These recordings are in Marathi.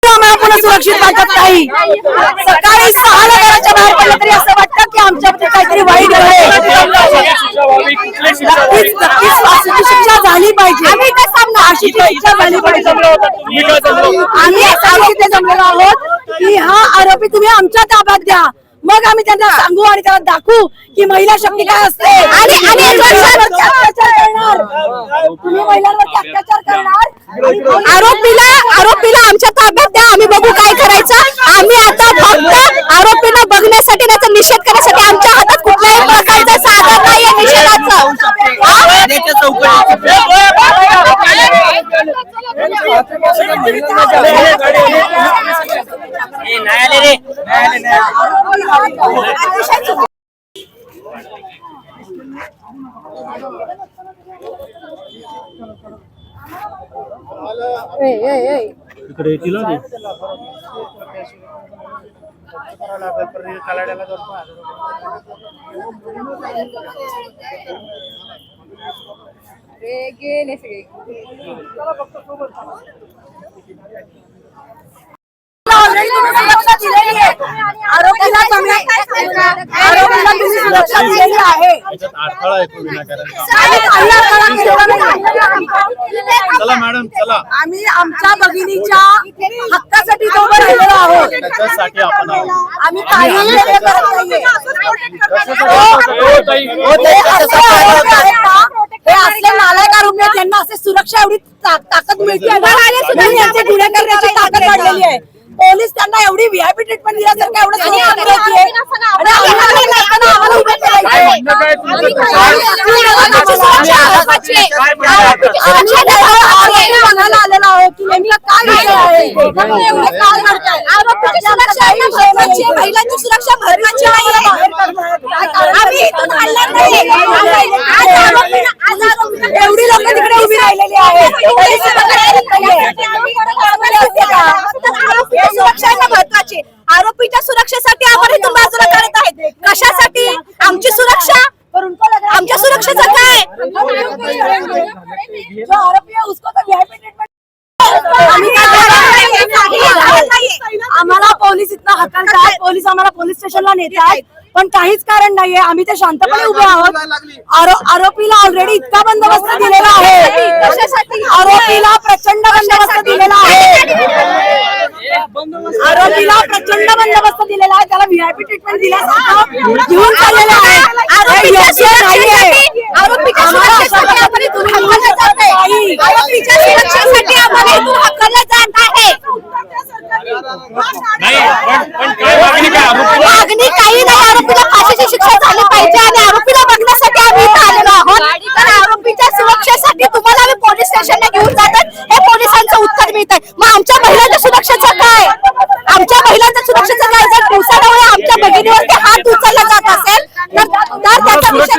आम्हाला पुन्हा सुरक्षित वाटत नाही। सकाळी 6 ला घराच्या बाहेर पडलं तरी असं वाटतं की आमच्यामध्ये काहीतरी वाईट आहे। नक्कीच फाशीची शिक्षा झाली पाहिजे। आम्ही काय सांगणार, फाशीची शिक्षा झाली पाहिजे। आम्ही इथे जमलेलो आहोत की हा आरोपी तुम्ही आमच्या ताब्यात द्या, मग आम्ही त्यांना सांगू आणि त्याला दाखवू की महिला शक्ती काय असते। आणि अत्याचार करणार, तुम्ही महिलांवरती अत्याचार करणार। आरोपीला आमच्या ताब्यात द्या, आम्ही बघू काय करायचं। आम्ही आता फक्त आरोपीला बघण्यासाठी, त्याचा निषेध करण्यासाठी, आमच्या हातात कुठल्याही प्रकारचं साधन नाहीये निषेधाचं। इकडे येतील ना गेले सगळे। आरोपीला तुम्ही सुरक्षा दिलेली आहे। चला मॅडम चला, आम्ही आमच्या भगिनीच्या हक्कासाठी उभं राहिलेलो आहोत। त्याच्यासाठी आपण आम्ही काही करत नाहीये। हे असले नालायक आरोपी त्यांना असे सुरक्षा एवढी ताकद मिळते म्हणून यांचे गुन्हे करण्याची ताकद वाढलेली आहे। पोलीस त्यांना एवढी व्हीआयपी ट्रीटमेंट दिल्यासारखं एवढं म्हणायला आलेला आहोत की नेमका काय विषय आहे, काय करताय। महिलांची सुरक्षा महत्वाची एवढी लोक तिकडे उभी राहिलेली आहेत। सुरक्षा महत्वाची, आरोपीच्या सुरक्षेसाठी आपण इथून बाजूला करत आहेत। कशासाठी? आमची सुरक्षा, आमच्या सुरक्षेचं काय? जो आरोपी है उसको तो व्हीआईपी ट्रीटमेंट आम्हाला पोलीस इथं हाकलतात, पोलीस आम्हाला पोलीस स्टेशनला नेतात, पण काहीच कारण नाहीये। आम्ही ते शांतपणे उभे आहोत। आरोपीला ऑलरेडी इतका बंदोबस्त दिलेला आहे, आरोपीला प्रचंड बंदोबस्त दिलेला आहे। आरोपीला प्रचंड बंदोबस्त दिलेला आहे, त्याला व्हीआयपी ट्रीटमेंट दिल्यासारखं घेऊन चाललेलं आहे। आरोपीच्या सुरक्षेसाठी आम्हाला इथून हाकललं जात आहे। आरोपीच्या सुरक्षेसाठी आम्हाला इथून हाकललं जात आहे। मागणी काही नाही, आरोपीला फाशीची शिक्षा झाली पाहिजे आणि आरोपीला बघण्यासाठी आम्ही इथं आलेलो आहोत। तर आरोपीच्या सुरक्षेसाठी तुम्हाला आम्ही पोलीस स्टेशनला घेऊन जातात, हे पोलिसांचं उत्तर मिळत आहे। मग आमच्या महिलांच्या सुरक्षेचं काय? आमच्या महिलांच्या सुरक्षेचं काय? जर दिवसाढवळे आमच्या भगिनीवरती हात उचलला जात असेल तर त्याचा विषय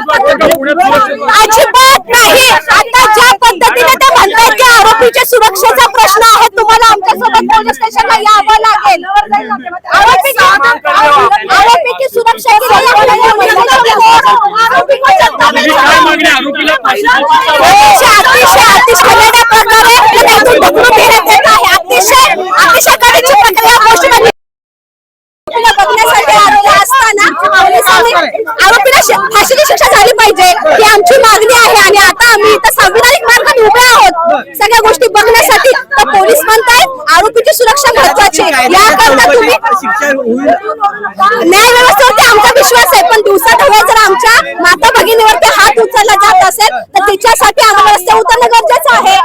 अजिबात नाही। आता ज्या पद्धतीने ते म्हणतात की आरोपीच्या सुरक्षेचा प्रश्न आहे, तुम्हाला आमच्यासोबत पोलीस स्टेशनला यावं लागेल। आरोपीची सुरक्षा बघण्यासाठी आलेला असताना आरोपीला फाशीची शिक्षा झाली पाहिजे ही आमची मागणी आहे। आणि आता आम्ही इथं संविधानिक मार्गाने उभे आहोत सगळ्या गोष्टी बघण्यासाठी। तर पोलीस म्हणतायत आरोपीची सुरक्षा महत्वाची, याकरता तुम्ही न्याय व्यवस्थेवरती आमचा विश्वास आहे, पण दिवसाढवळे जर आमच्या माता भगिनीवरती हात उचलला जात असेल तर तिच्यासाठी आम्हाला रस्त्यावर उतरणं गरजेचं आहे।